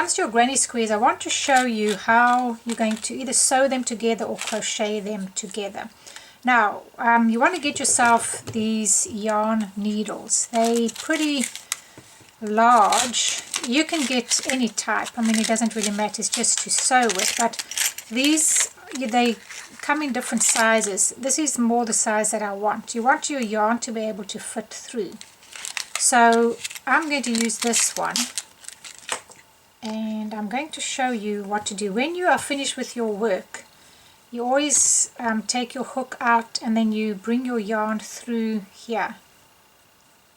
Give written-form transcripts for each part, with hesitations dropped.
comes to your granny squares, I want to show you how you're going to either sew them together or crochet them together. Now, you want to get yourself these yarn needles. They're pretty large. You can get any type. I mean, it doesn't really matter. It's just to sew with. But these, they come in different sizes. This is more the size that I want. You want your yarn to be able to fit through. So I'm going to use this one. And I'm going to show you what to do. When you are finished with your work, you always take your hook out and then you bring your yarn through here.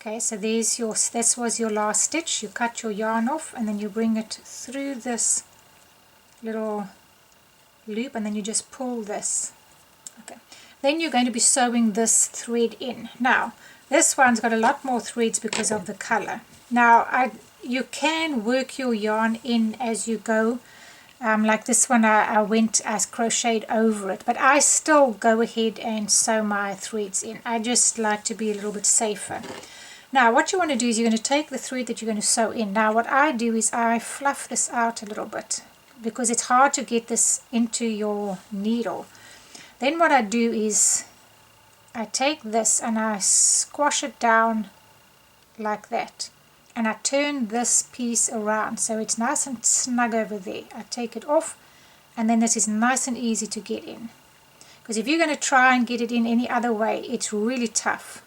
Okay, so there's your, this was your last stitch. You cut your yarn off and then you bring it through this little loop and then you just pull this. Okay, then you're going to be sewing this thread in. Now, this one's got a lot more threads because of the color. Now, you can work your yarn in as you go. Like this one, I crocheted over it, but I still go ahead and sew my threads in. I just like to be a little bit safer. Now, what you want to do is you're going to take the thread that you're going to sew in. Now, what I do is I fluff this out a little bit because it's hard to get this into your needle. Then what I do is I take this and I squash it down like that. And I turn this piece around so it's nice and snug over there. I take it off and then this is nice and easy to get in. Because if you're going to try and get it in any other way, it's really tough.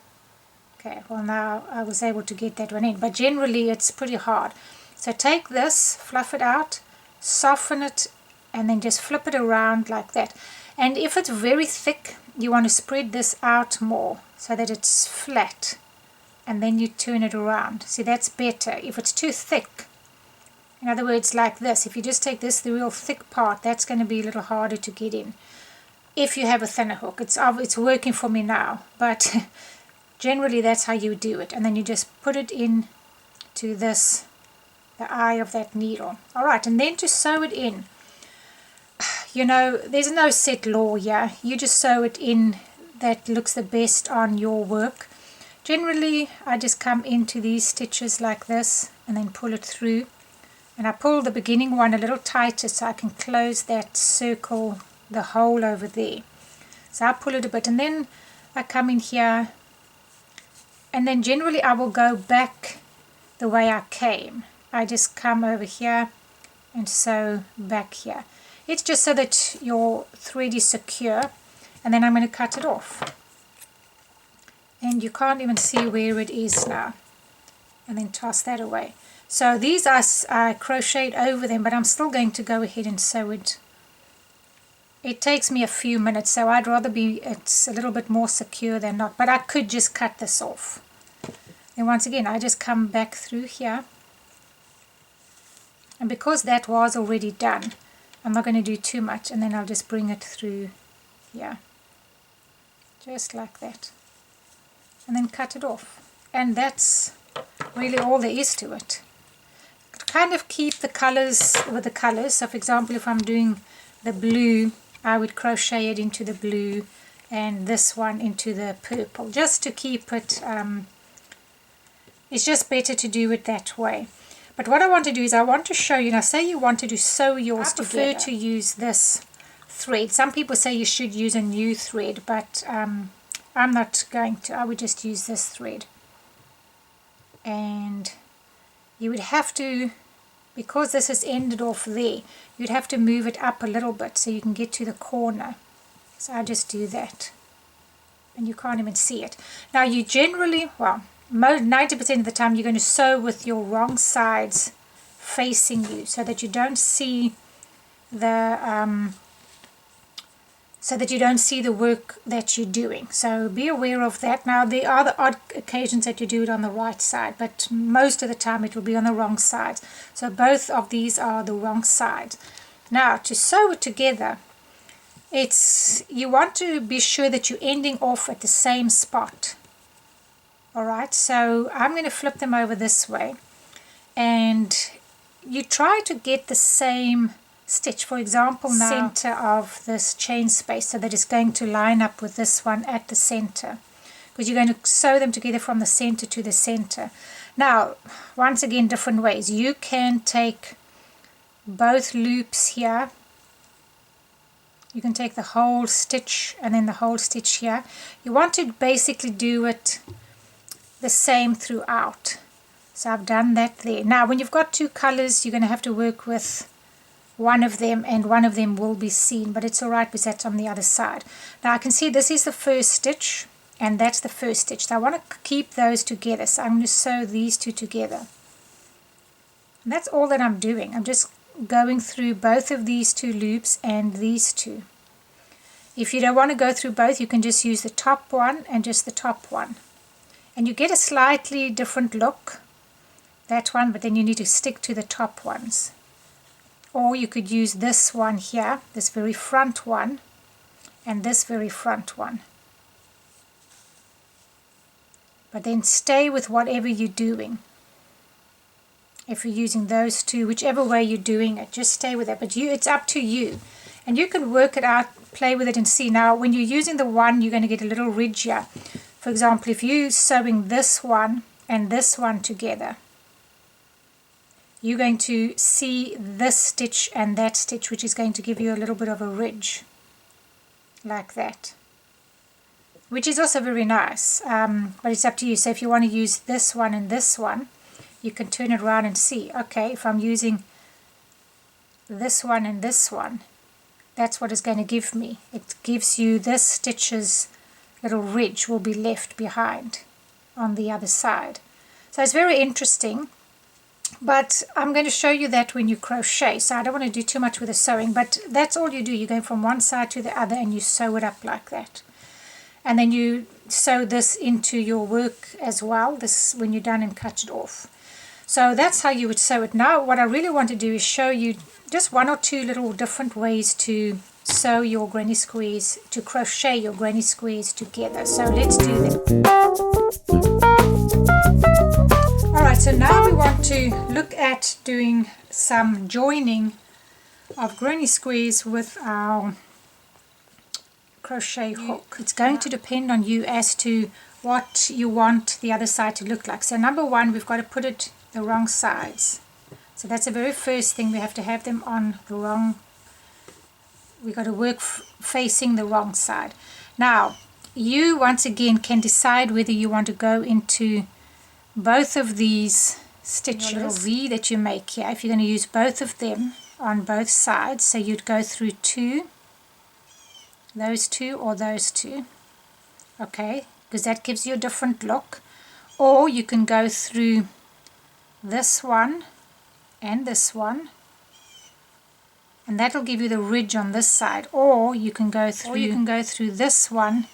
Okay, well now I was able to get that one in, but generally it's pretty hard. So take this, fluff it out, soften it, and then just flip it around like that. And if it's very thick, you want to spread this out more so that it's flat. And then you turn it around. See, that's better. If it's too thick, in other words, like this, if you just take this, the real thick part, that's going to be a little harder to get in. If you have a thinner hook, it's working for me now, but generally that's how you do it. And then you just put it in to this, the eye of that needle. All right, and then to sew it in, you know, there's no set law here. You just sew it in that looks the best on your work. Generally, I just come into these stitches like this and then pull it through. And I pull the beginning one a little tighter so I can close that circle, the hole over there. So I pull it a bit and then I come in here and then generally I will go back the way I came. I just come over here and sew back here. It's just so that your thread is secure and then I'm going to cut it off. And you can't even see where it is now. And then toss that away. So these I crocheted over them, but I'm still going to go ahead and sew it. It takes me a few minutes, so I'd rather it's a little bit more secure than not. But I could just cut this off. And once again, I just come back through here. And because that was already done, I'm not going to do too much. And then I'll just bring it through here. Just like that. And then cut it off. And that's really all there is to it. Kind of keep the colors with the colors. So for example, if I'm doing the blue, I would crochet it into the blue and this one into the purple, just to keep it, it's just better to do it that way. But what I want to do is I want to show you, now say you wanted to sew yours together. I prefer to use this thread. Some people say you should use a new thread, but I'm not going to. I would just use this thread. And you would have to, because this is ended off there, you'd have to move it up a little bit so you can get to the corner. So I just do that. And you can't even see it. Now you generally, well, 90% of the time you're going to sew with your wrong sides facing you so that you don't see the work that you're doing. So be aware of that. Now there are the odd occasions that you do it on the right side, but most of the time it will be on the wrong side. So both of these are the wrong sides. Now to sew it together, you want to be sure that you're ending off at the same spot. Alright, so I'm going to flip them over this way and you try to get the same stitch, for example, now center of this chain space so that it's going to line up with this one at the center, because you're going to sew them together from the center to the center. Now once again, different ways. You can take both loops here. You can take the whole stitch and then the whole stitch here. You want to basically do it the same throughout. So I've done that there. Now when you've got two colors, you're going to have to work with one of them, and one of them will be seen, but it's alright because that's on the other side. Now I can see this is the first stitch and that's the first stitch. So I want to keep those together, so I'm going to sew these two together. And that's all that I'm doing. I'm just going through both of these two loops and these two. If you don't want to go through both, you can just use the top one and just the top one. And you get a slightly different look, that one, but then you need to stick to the top ones. Or you could use this one here, this very front one, and this very front one. But then stay with whatever you're doing. If you're using those two, whichever way you're doing it, just stay with that. But it's up to you. And you can work it out, play with it and see. Now, when you're using the one, you're going to get a little ridge here. For example, if you're sewing this one and this one together, you're going to see this stitch and that stitch, which is going to give you a little bit of a ridge, like that. Which is also very nice, but it's up to you. So if you want to use this one and this one, you can turn it around and see, okay, if I'm using this one and this one, that's what it's going to give me. It gives you this stitch's little ridge will be left behind on the other side. So it's very interesting, but I'm going to show you that when you crochet. So I don't want to do too much with the sewing, but that's all you do. You go from one side to the other and you sew it up like that. And then you sew this into your work as well, this when you're done, and cut it off. So that's how you would sew it. Now what I really want to do is show you just one or two little different ways to sew your granny squares, to crochet your granny squares together. So let's do that. Alright, so now we want to look at doing some joining of granny squares with our crochet hook. It's going to depend on you as to what you want the other side to look like. So number one, we've got to put it the wrong sides. So that's the very first thing. We have to have them on the wrong, we've got to work facing the wrong side. Now you once again can decide whether you want to go into both of these stitches, little V that you make here, if you're going to use both of them on both sides. So you'd go through two, those two or those two, okay, because that gives you a different look. Or you can go through this one and this one, and that'll give you the ridge on this side. Or you can go through this one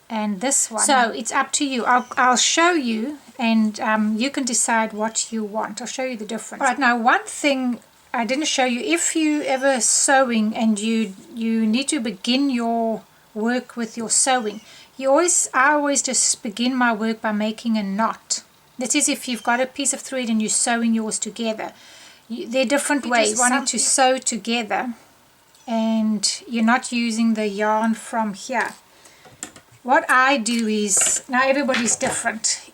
and this one. So it's up to you. I'll show you, and you can decide what you want. I'll show you the difference. All right, now one thing I didn't show you, if you ever sewing and you need to begin your work with your sewing, I always just begin my work by making a knot. That is, if you've got a piece of thread and you're sewing yours together, there are different ways. Wanting to sew together and you're not using the yarn from here. What I do is, now everybody's different.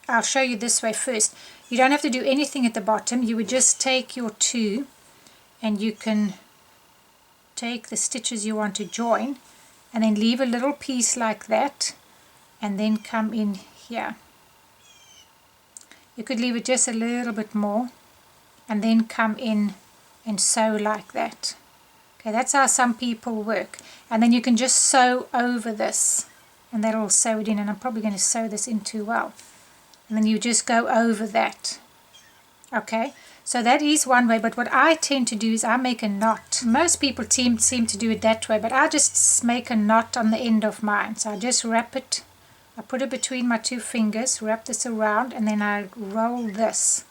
I'll show you this way first. You don't have to do anything at the bottom. You would just take your two and you can take the stitches you want to join and then leave a little piece like that and then come in here. You could leave it just a little bit more and then come in and sew like that. Okay, that's how some people work. And then you can just sew over this and that'll sew it in, and I'm probably going to sew this in too well. And then you just go over that. Okay, so that is one way, but what I tend to do is I make a knot. Most people seem to do it that way, but I just make a knot on the end of mine. So I just wrap it, I put it between my two fingers, wrap this around, and then I roll this.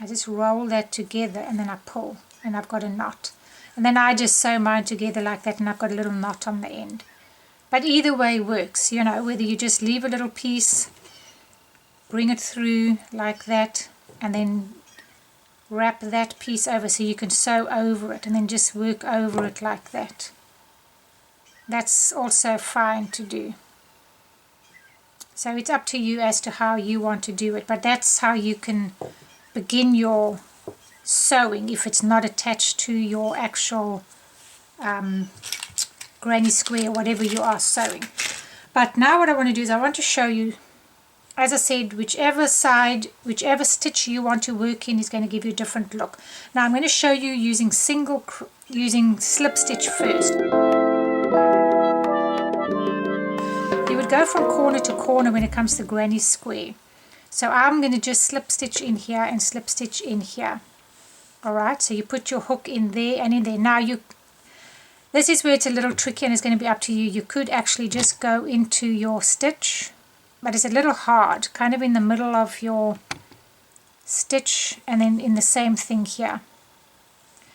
I just roll that together and then I pull, and I've got a knot. And then I just sew mine together like that, and I've got a little knot on the end. But either way works, you know, whether you just leave a little piece, bring it through like that, and then wrap that piece over so you can sew over it and then just work over it like that. That's also fine to do. So it's up to you as to how you want to do it, but that's how you can begin your sewing if it's not attached to your actual granny square, whatever you are sewing. But now what I want to do is I want to show you, as I said, whichever side, whichever stitch you want to work in is going to give you a different look. Now I'm going to show you using slip stitch first. You would go from corner to corner when it comes to granny square. So I'm going to just slip stitch in here and slip stitch in here. Alright, so you put your hook in there and in there. Now this is where it's a little tricky and it's going to be up to you. You could actually just go into your stitch, but it's a little hard, kind of in the middle of your stitch and then in the same thing here.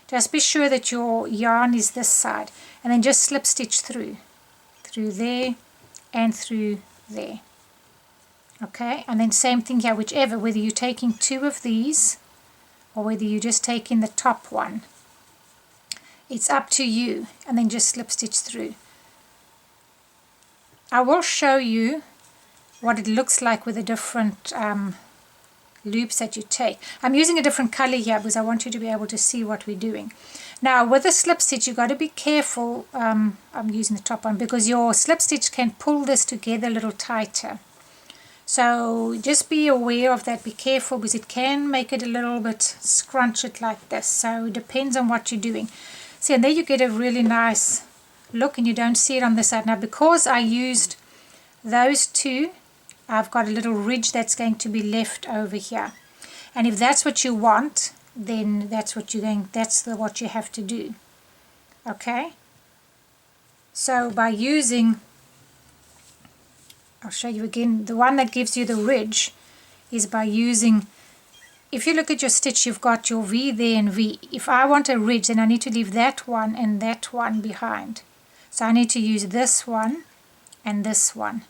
Just be sure that your yarn is this side and then just slip stitch through there and through there. Okay, and then same thing here, whichever, whether you're taking two of these or whether you're just taking the top one, it's up to you, and then just slip stitch through. I will show you what it looks like with the different loops that you take. I'm using a different color here because I want you to be able to see what we're doing. Now with the slip stitch, you've got to be careful. I'm using the top one because your slip stitch can pull this together a little tighter. So just be aware of that, be careful because it can make it a little bit scrunch it like this. So it depends on what you're doing. See, and there you get a really nice look and you don't see it on this side. Now because I used those two, I've got a little ridge that's going to be left over here. And if that's what you want, then that's what what you have to do. Okay? So by using, I'll show you again, the one that gives you the ridge is by using, if you look at your stitch, you've got your V there and V. If I want a ridge, then I need to leave that one and that one behind. So I need to use this one and this one,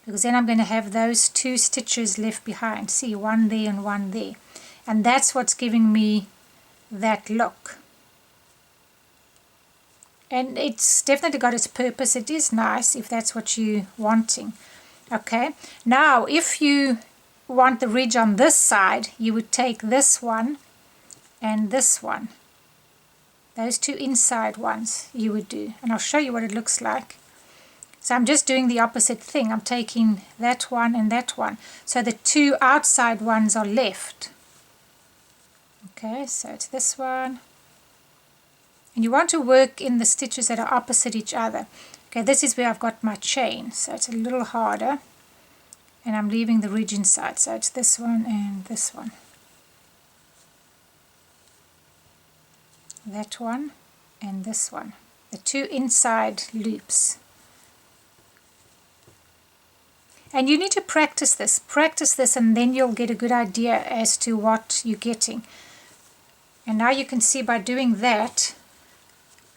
because then I'm going to have those two stitches left behind. See, one there and one there. And that's what's giving me that look. And it's definitely got its purpose. It is nice if that's what you're wanting. Okay, now if you want the ridge on this side, you would take this one and this one. Those two inside ones you would do. And I'll show you what it looks like. So I'm just doing the opposite thing. I'm taking that one and that one. So the two outside ones are left. Okay, so it's this one. And you want to work in the stitches that are opposite each other. Okay, this is where I've got my chain, so it's a little harder. And I'm leaving the ridge inside, so it's this one and this one. That one and this one. The two inside loops. And you need to practice this, and then you'll get a good idea as to what you're getting. And now you can see by doing that,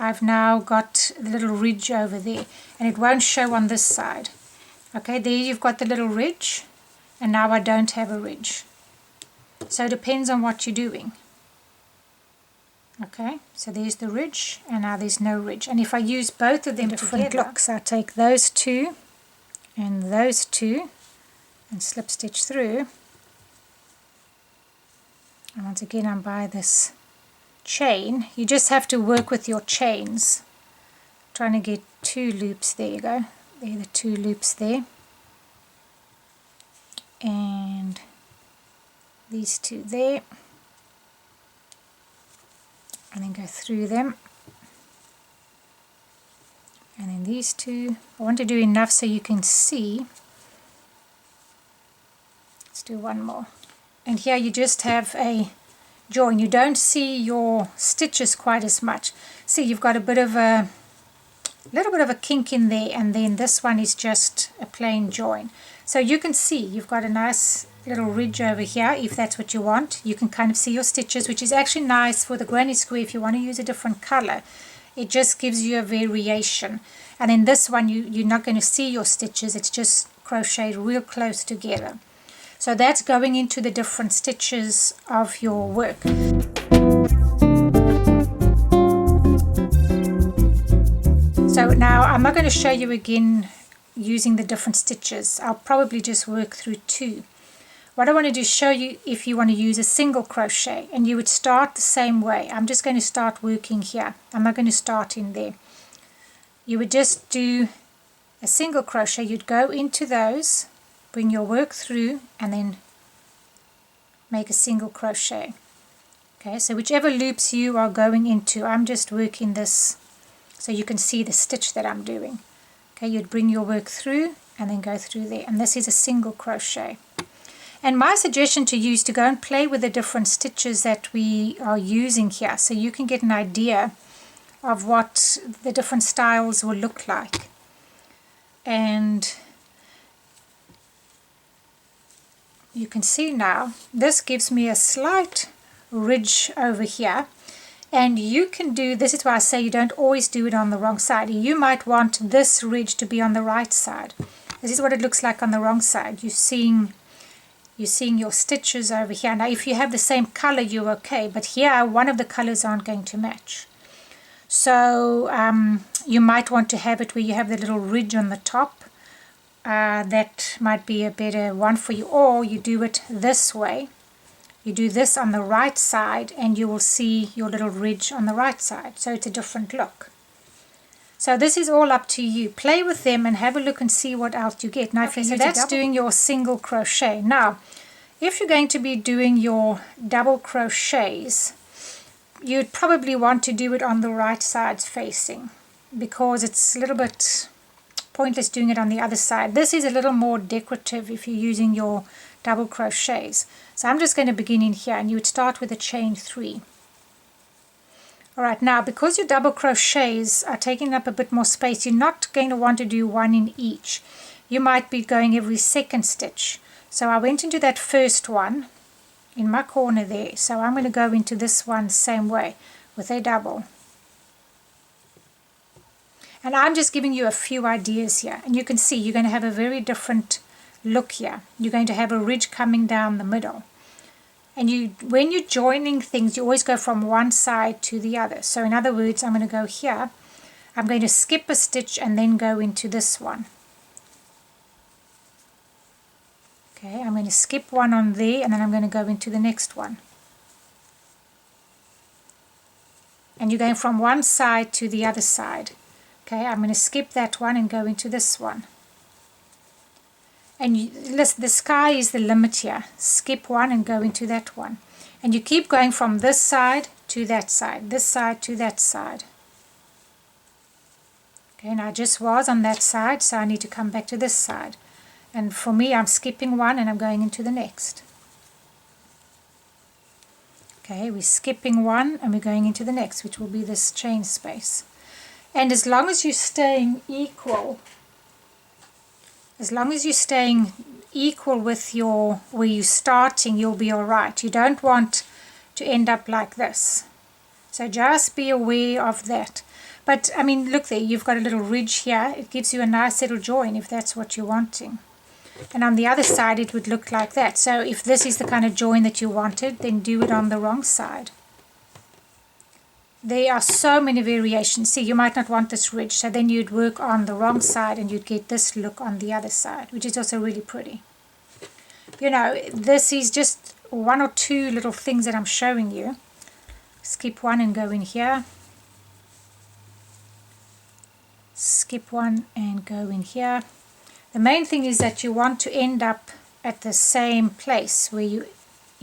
I've now got the little ridge over there, and it won't show on this side. Okay, there you've got the little ridge, and now I don't have a ridge. So it depends on what you're doing. Okay, so there's the ridge, and now there's no ridge. And if I use both of them different looks, I take those two and those two and slip stitch through. And once again, I'm by this chain. You just have to work with your chains, trying to get two loops. There you go, there are the two loops there, and these two there, and then go through them, and then these two. I want to do enough so you can see. Let's do one more, and here you just have a join. You don't see your stitches quite as much. See, you've got a little bit of a kink in there, and then this one is just a plain join. So you can see you've got a nice little ridge over here. If that's what you want, you can kind of see your stitches, which is actually nice for the granny square. If you want to use a different color, it just gives you a variation. And in this one, you're not going to see your stitches. It's just crocheted real close together. So that's going into the different stitches of your work. So now I'm not going to show you again using the different stitches. I'll probably just work through two. what I want to do is show you if you want to use a single crochet, and you would start the same way. I'm just going to start working here. I'm not going to start in there. You would just do a single crochet. You'd go into those, bring your work through, and then make a single crochet. Okay, so whichever loops you are going into, I'm just working this so you can see the stitch that I'm doing. Okay, you'd bring your work through and then go through there, and this is a single crochet. And my suggestion to you is to go and play with the different stitches that we are using here, so you can get an idea of what the different styles will look like. And you can see now, this gives me a slight ridge over here. And you can do, this is why I say you don't always do it on the wrong side. You might want this ridge to be on the right side. This is what it looks like on the wrong side. You're seeing your stitches over here. Now if you have the same color, you're okay, but here one of the colors aren't going to match. So you might want to have it where you have the little ridge on the top. That might be a better one for you, or you do it this way. You do this on the right side and you will see your little ridge on the right side, so it's a different look. So this is all up to you. Play with them and have a look and see what else you get. Now, okay, so that's doing your single crochet. Now, if you're going to be doing your double crochets, you'd probably want to do it on the right sides facing, because it's a little bit pointless doing it on the other side. This is a little more decorative if you're using your double crochets. So I'm just going to begin in here, and you would start with a chain 3. Alright, now because your double crochets are taking up a bit more space, you're not going to want to do one in each. You might be going every second stitch. So I went into that first one in my corner there, so I'm going to go into this one same way with a double. And I'm just giving you a few ideas here, and you can see you're going to have a very different look here. You're going to have a ridge coming down the middle, and when you're joining things, you always go from one side to the other. So in other words, I'm going to go here, I'm going to skip a stitch and then go into this one. Okay, I'm going to skip one on there, and then I'm going to go into the next one. And you're going from one side to the other side. Okay, I'm going to skip that one and go into this one. And listen, the sky is the limit here. Skip one and go into that one. And you keep going from this side to that side, this side to that side. Okay, and I just was on that side, so I need to come back to this side. And for me, I'm skipping one and I'm going into the next. Okay, we're skipping one and we're going into the next, which will be this chain space. And as long as you're staying equal, with your where you're starting, you'll be all right. You don't want to end up like this. So just be aware of that. But I mean, look there, you've got a little ridge here. It gives you a nice little join if that's what you're wanting. And on the other side, it would look like that. So if this is the kind of join that you wanted, then do it on the wrong side. There are so many variations. See, you might not want this ridge, so then you'd work on the wrong side and you'd get this look on the other side, which is also really pretty. You know, this is just one or two little things that I'm showing you. Skip one and go in here. Skip one and go in here. The main thing is that you want to end up at the same place, where you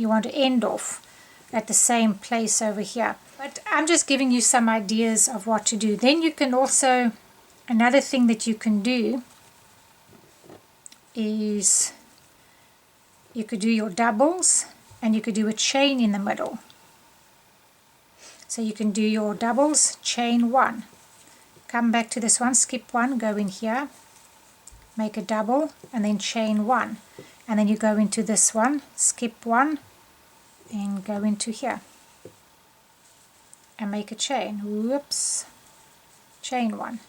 want to end off at the same place over here. But I'm just giving you some ideas of what to do. Then you can also, another thing that you can do is you could do your doubles and you could do a chain in the middle. So you can do your doubles, chain one. Come back to this one, skip one, go in here, make a double and then chain one. And then you go into this one, skip one and go into here. And make a chain. Whoops. Chain one.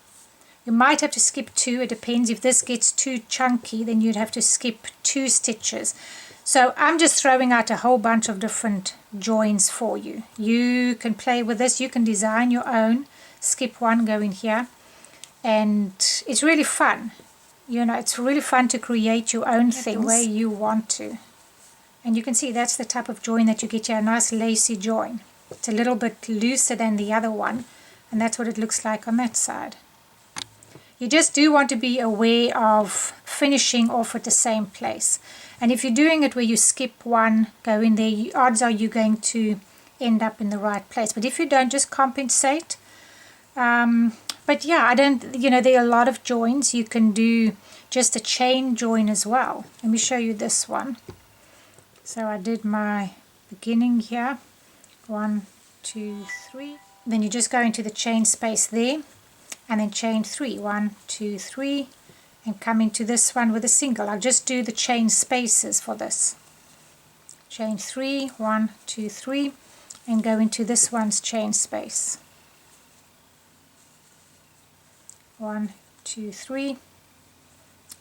You might have to skip two. It depends. If this gets too chunky, then you'd have to skip 2 stitches. So I'm just throwing out a whole bunch of different joins for you. You can play with this. You can design your own. Skip one, go in here. And it's really fun. You know, it's really fun to create your own thing the way you want to. And you can see that's the type of join that you get here, a nice lacy join. It's a little bit looser than the other one, and that's what it looks like on that side. You just do want to be aware of finishing off at the same place. And if you're doing it where you skip one, go in there, odds are you're going to end up in the right place. But if you don't, just compensate. But yeah, there are a lot of joins. You can do just a chain join as well. Let me show you this one. So I did my beginning here, 1, 2, 3. Then you just go into the chain space there, and then chain 3, 1, 2, 3, and come into this one with a single. I'll just do the chain spaces for this. Chain 3, 1, 2, 3, and go into this one's chain space. 1, 2, 3,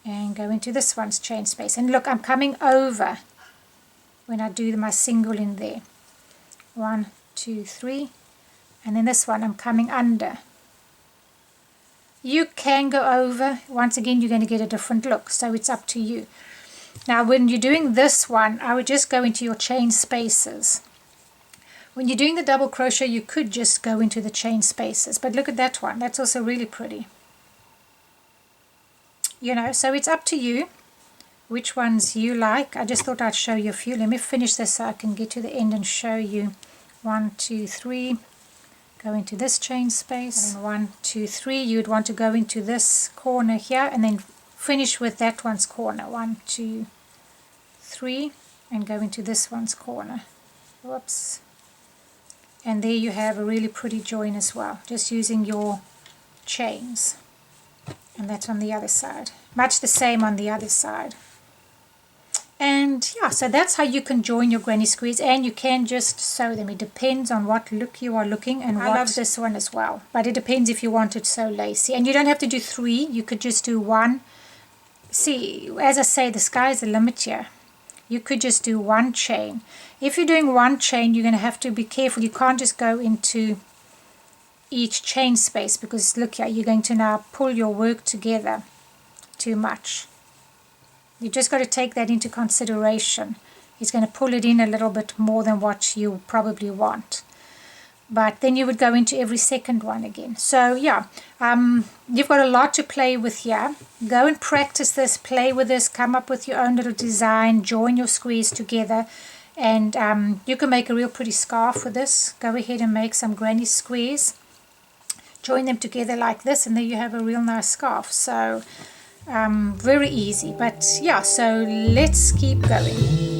and go into this one's chain space. And look, I'm coming over when I do my single in there. 1, 2, 3, and then this one I'm coming under. You can go over. Once again, you're going to get a different look, so it's up to you. Now when you're doing this one, I would just go into your chain spaces. When you're doing the double crochet, you could just go into the chain spaces, but look at that one, that's also really pretty. So it's up to you which ones you like. I just thought I'd show you a few. Let me finish this so I can get to the end and show you. 1, 2, 3, go into this chain space, and 1, 2, 3, you would want to go into this corner here and then finish with that one's corner. 1, 2, 3, and go into this one's corner. Whoops. And there you have a really pretty join as well, just using your chains. And that's on the other side. Much the same on the other side. And yeah, so that's how you can join your granny squares, and you can just sew them. It depends on what look you are looking, and I love this one as well. But it depends if you want it so lacy. And you don't have to do 3, you could just do 1. See, as I say, the sky's the limit here. You could just do 1 chain. If you're doing 1 chain, you're going to have to be careful. You can't just go into each chain space, because look here, you're going to now pull your work together too much. You just got to take that into consideration. It's going to pull it in a little bit more than what you probably want. But then you would go into every second one again. So yeah, you've got a lot to play with here. Go and practice this, play with this, come up with your own little design, join your squares together, and you can make a real pretty scarf with this. Go ahead and make some granny squares. Join them together like this, and there you have a real nice scarf. So very easy. But yeah, so let's keep going.